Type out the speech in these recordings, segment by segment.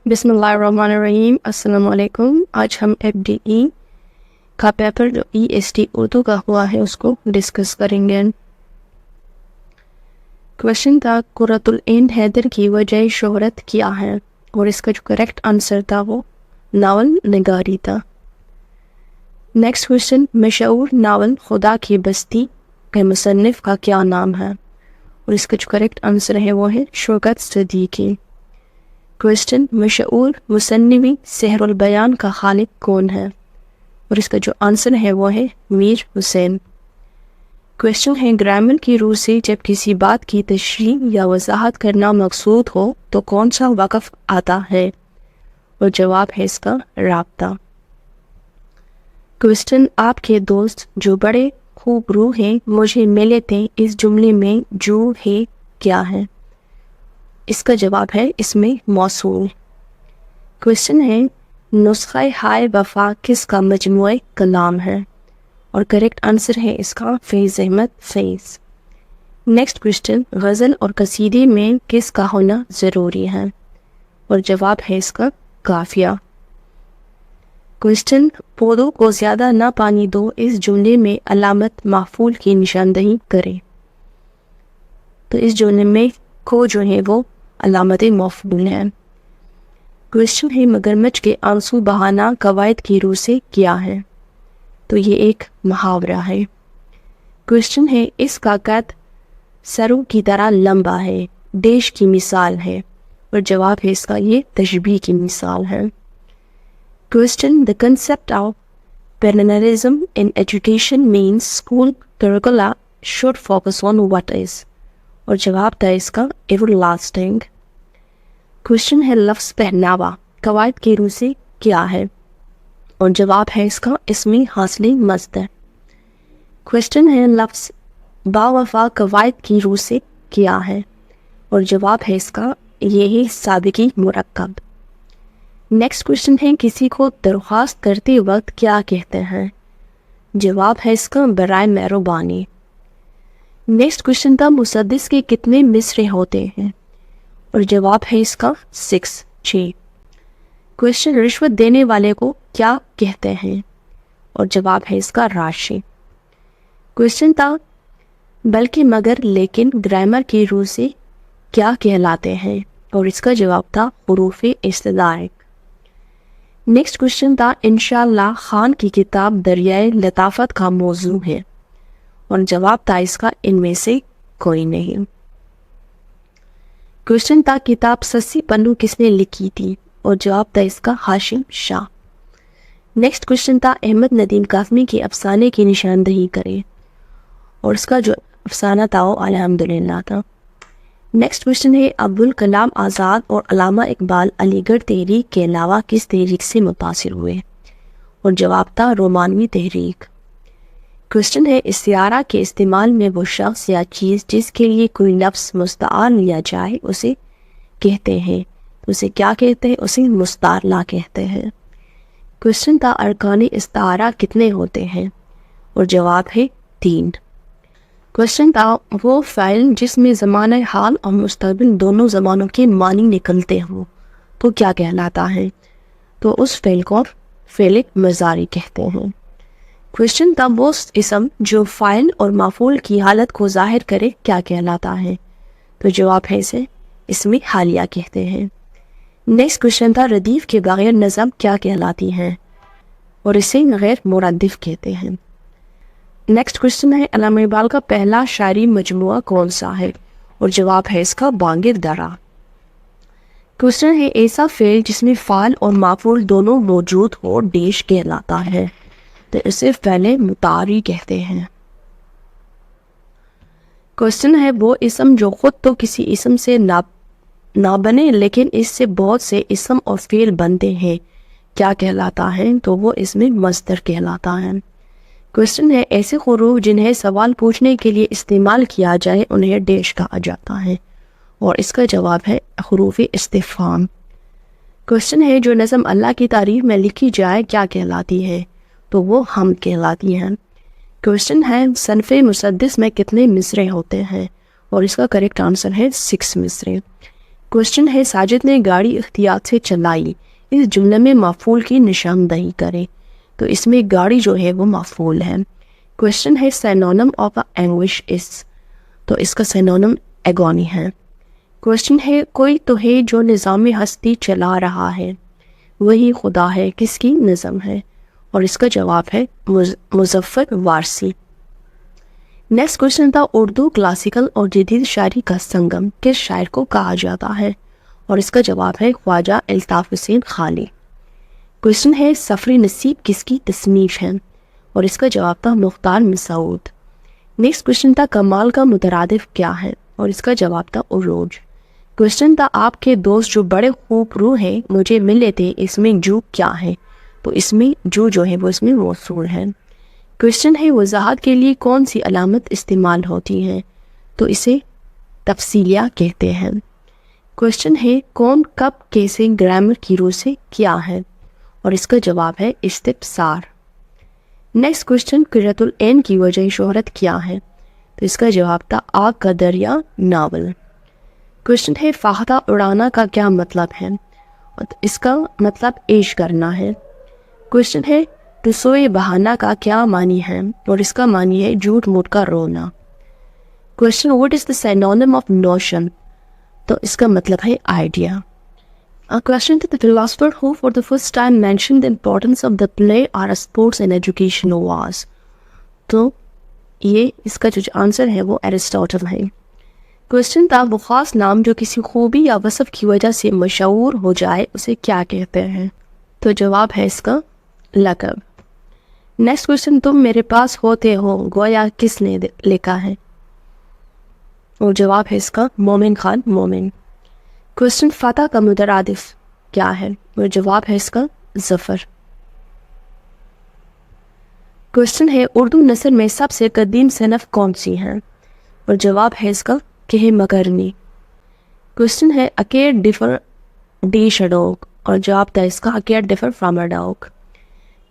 बिस्मिल्लाहिर्रहमानिर्रहीम। अस्सलाम वालेकुम। आज हम FDE का पेपर जो EST उर्दू का हुआ है उसको डिस्कस करेंगे। क्वेश्चन था कुर्रतुल ऐन हैदर की वजह शोहरत क्या है, और इसका जो करेक्ट आंसर था वो नावल निगारी था। नेक्स्ट क्वेश्चन, मशहूर नावल खुदा की बस्ती के मुसन्निफ का क्या नाम है, और इसका जो करेक्ट आंसर है वो है शौकत सिद्दीकी। क्वेश्चन, मशहूर मुसन्निवी सेहरुल बयान का खालिक कौन है, और इसका जो आंसर है वो है मीर हुसैन। क्वेश्चन है, ग्रामर की रूह से जब किसी बात की तशरीह या वजाहत करना मकसूद हो तो कौन सा वक़्फ़ आता है, और जवाब है इसका राब्ता। क्वेश्चन, आपके दोस्त जो बड़े खूब रूह हैं मुझे मिले थे, इस जुमले में जो है क्या है, इसका जवाब है इसमें मौसूल। क्वेश्चन है, नुस्ख़ा हाय वफ़ा किसका मजमूए कलाम है, और करेक्ट आंसर है इसका फैज़ अहमद फैज़। नेक्स्ट क्वेश्चन, गज़ल और कसीदे में किसका होना ज़रूरी है, और जवाब है इसका काफिया। क्वेश्चन, पौधों को ज़्यादा ना पानी दो, इस जुमले में अलामत माफूल की निशानदही करें, तो इस जुमले में को जो है वो अलामत मफूल है। क्वेश्चन है, मगरमच्छ के आंसू बहाना कवायद की रूह से क्या है, तो ये एक मुहावरा है। क्वेश्चन है, इसका कद सरों की तरह लंबा है, देश की मिसाल है, और जवाब है इसका ये तशबीह की मिसाल है। Question, the concept of parallelism in education means school करिकुला should focus on what is, और जवाब था इसका एवरलास्टिंग। क्वेश्चन है, लफ्ज़ पहनावा कवायद की रूह से क्या है, और जवाब है इसका इसमें हासिल मज़दर। क्वेश्चन है, लफ्ज़ बावफा कवायद की रूह से क्या है, और जवाब है इसका ये है साबिकी मुरक्कब। नेक्स्ट क्वेश्चन है, किसी को दरख्वास्त करते वक्त क्या कहते हैं, जवाब है इसका बराए मेहरबानी। नेक्स्ट क्वेश्चन था, मुसद्दिस के कितने मिसरे होते हैं, और जवाब है इसका 6। क्वेश्चन, रिश्वत देने वाले को क्या कहते हैं, और जवाब है इसका राशि। क्वेश्चन था, बल्कि मगर लेकिन ग्रामर की रूह से क्या कहलाते हैं, और इसका जवाब था हुरूफ इस्तिदारक। नेक्स्ट क्वेश्चन था, इंशाअल्लाह खान की किताब दरियाए लताफत का मौजू है, और जवाब था इसका इनमें से कोई नहीं। क्वेश्चन था, किताब सस्सी पन्नू किसने लिखी थी, और जवाब था इसका हाशिम शाह। नेक्स्ट क्वेश्चन था, अहमद नदीम काज़मी के अफसाने की निशानदही करें, और इसका जो अफसाना था वो अल्हम्दुलिल्लाह था। नेक्स्ट क्वेश्चन है, अब्दुल कलाम आज़ाद और अल्लामा इकबाल अलीगढ़ तहरीक के अलावा किस तहरीक से मुतासिर हुए, और जवाब था रोमानवी तहरीक। क्वेश्चन है, इस्तिआरा के इस्तेमाल में वो शख्स या चीज़ जिसके लिए कोई लफ्ज़ मुस्तार लिया जाए उसे कहते हैं, उसे क्या कहते हैं, उसे मुस्तारला कहते हैं। क्वेश्चन था, अरकान इस्तिआरा कितने होते हैं, और जवाब है 3। क्वेश्चन था, वो फ़ाइल जिसमें ज़माना हाल और मुस्तक़बिल दोनों ज़मानों के मानी निकलते हों तो क्या कहलाता है, तो उस फ़ाइल को फ़ेल मज़ारी कहते हैं। क्वेश्चन था, वो इसम जो फ़ाइल और माफूल की हालत को ज़ाहिर करे क्या कहलाता है, तो जवाब है इसे इसमें हालिया कहते हैं। नेक्स्ट क्वेश्चन था, रदीफ़ के बगैर नज़म क्या कहलाती है, और इसे गैर मुरद्दिफ़ कहते हैं। नेक्स्ट क्वेश्चन है, अल्लामा इकबाल का पहला शायरी मजमुआ कौन सा है, और जवाब है इसका बांगिर दरा। क्वेश्चन है, ऐसा फ़ेल जिसमें फ़ाल और माफूल दोनों मौजूद हो डेश कहलाता है, तो इसे फ़ेल मुतारी कहते हैं। क्वेश्चन है, वो इसम जो खुद तो किसी इसम से ना बने लेकिन इससे बहुत से इसम और फ़ेल बनते हैं क्या कहलाता है, तो वो इसमें मस्दर कहलाता है। क्वेश्चन है, ऐसे हुरूफ जिन्हें सवाल पूछने के लिए इस्तेमाल किया जाए उन्हें डेश कहा जाता है, और इसका जवाब है हुरूफ इस्तिफ़हाम। क्वेश्चन है, जो नज़म अल्लाह की तारीफ़ में लिखी जाए क्या कहलाती है, तो वो हम कहलाती हैं। क्वेश्चन है, सनफ़े मुसद्दिस में कितने मिसरे होते हैं, और इसका करेक्ट आंसर है 6 मिसरे। क्वेश्चन है साजिद ने गाड़ी इख्तियार से चलाई, इस जुमले में मफूल की निशानदही करें। तो इसमें गाड़ी जो है वो मफूल है। क्वेश्चन है सिनोनिम ऑफ एंग्विश इज, तो इसका सिनोनिम एगोनी है। क्वेश्चन है कोई तो है जो निज़ाम हस्ती चला रहा है, वही खुदा है, किसकी निज़म है? और इसका जवाब है मुज़फ़्फ़र वारसी। नेक्स्ट क्वेश्चन था उर्दू क्लासिकल और जदीद शायरी का संगम किस शायर को कहा जाता है? और इसका जवाब है ख्वाजा अल्ताफ़ हुसैन खाली। क्वेश्चन है सफ़र नसीब किसकी तसनीफ़ है? और इसका जवाब था मुख्तार मसूद। नेक्स्ट क्वेश्चन था कमाल का मुतरादिफ क्या है? और इसका जवाब था उरूज। क्वेश्चन था आपके दोस्त जो बड़े खूब रू हैं मुझे मिले थे, इसमें जो क्या है? तो इसमें जो है वो इसमें मौसूल है। क्वेश्चन है वजाहत के लिए कौन सी अलामत इस्तेमाल होती है? तो इसे तफसीलिया कहते हैं। क्वेश्चन है कौन कब कैसे ग्रामर की रूह से क्या है? और इसका जवाब है इस्तिफसार। नेक्स्ट क्वेश्चन क़िर्रतुल ऐन की वजह शोहरत क्या है? तो इसका जवाब था आग का दरिया नावल। क्वेश्चन है फाख्ता उड़ाना का क्या मतलब है? और इसका मतलब ऐश करना है। क्वेश्चन है टुसोए बहाना का क्या मानी है? और इसका मानी है झूठ मूठ का रोना। Question what is the synonym of notion? तो इसका मतलब है idea. Question the philosopher who for the first time mention the importance of the play और स्पोर्ट्स इन एजुकेशन वाज? तो ये इसका जो आंसर है वो एरिस्टोटल है। क्वेश्चन था वो खास नाम जो किसी खूबी या वसफ की वजह से मशहूर हो जाए उसे क्या कहते हैं? तो जवाब है इसका लक़ब। नेक्स्ट क्वेश्चन तुम मेरे पास होते हो गोया किसने लिखा है? और जवाब है इसका मोमिन खान मोमिन। क्वेश्चन फतह का मुतरादिफ क्या है? और जवाब है इसका ज़फ़र। क्वेश्चन है उर्दू नस्र में सबसे कदीम सनफ़ कौन सी है? और जवाब है इसका कह मकरनी। क्वेश्चन है अकेर डिफर डीश अ डॉग? और जवाब था इसका a cur differ from a dog.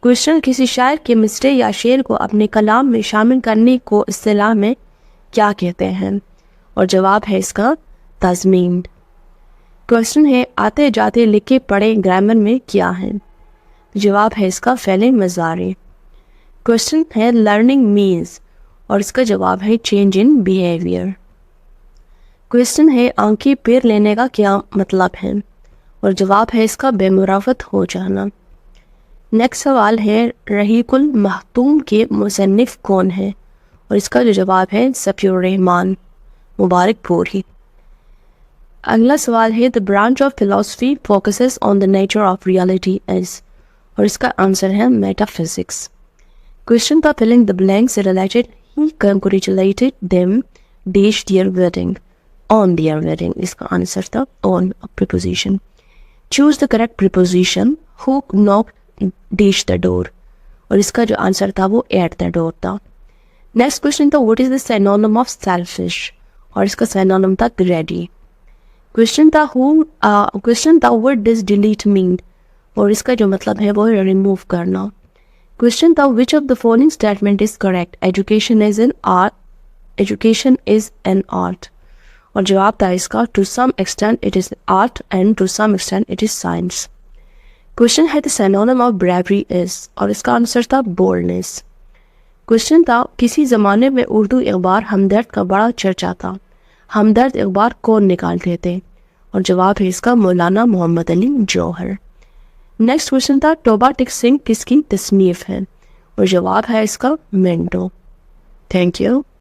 Question किसी शायर के मिसरे या शेर को अपने कलाम में शामिल करने को इस्तिलाह में क्या कहते हैं? और जवाब है इसका तज़मीन। क्वेश्चन है आते जाते लिखे पढ़े ग्रामर में क्या है? जवाब है इसका फ़ेल मज़ारी। क्वेश्चन है लर्निंग मीन्स? और इसका जवाब है चेंज इन बिहेवियर। क्वेश्चन है आंखें पैर लेने का क्या मतलब है? और जवाब है इसका बेमुराफत हो जाना। नेक्स्ट सवाल है रहीकुल महतूम के मुसन्निफ कौन है? और इसका जो जवाब है सफ़ीउर रहमान मुबारकपुरी। अगला सवाल है the branch of philosophy focuses on the nature of reality is? और इसका आंसर है मेटाफिजिक्स। क्वेश्चन था फिलिंग द ब्लैंक्स से related he congratulated them dash their wedding on their wedding. इसका आंसर था on preposition. Choose the correct preposition who knock dash the door. और इसका जो आंसर था वो एट द डोर था। नेक्स्ट क्वेश्चन था what is the synonym of selfish? और इसका सिनोनिम था ग्रेडी। क्वेश्चन था व्हाट डज डिलीट मीन? और इसका जो मतलब है वो है रिमूव करना। क्वेश्चन था which of the following statement is correct? Education is an art. और जवाब था इसका to some extent it is art and to some extent it is science. Question है the synonym of bravery is? और इसका answer था boldness. Question था किसी ज़माने में उर्दू अखबार हमदर्द का बड़ा चर्चा था, हमदर्द अखबार कौन निकालते थे? और जवाब है इसका मौलाना मोहम्मद अली जौहर। नेक्स्ट क्वेश्चन था तौबा टिक सिंह किसकी तसनीफ है? और जवाब है इसका मिंटो। Thank you.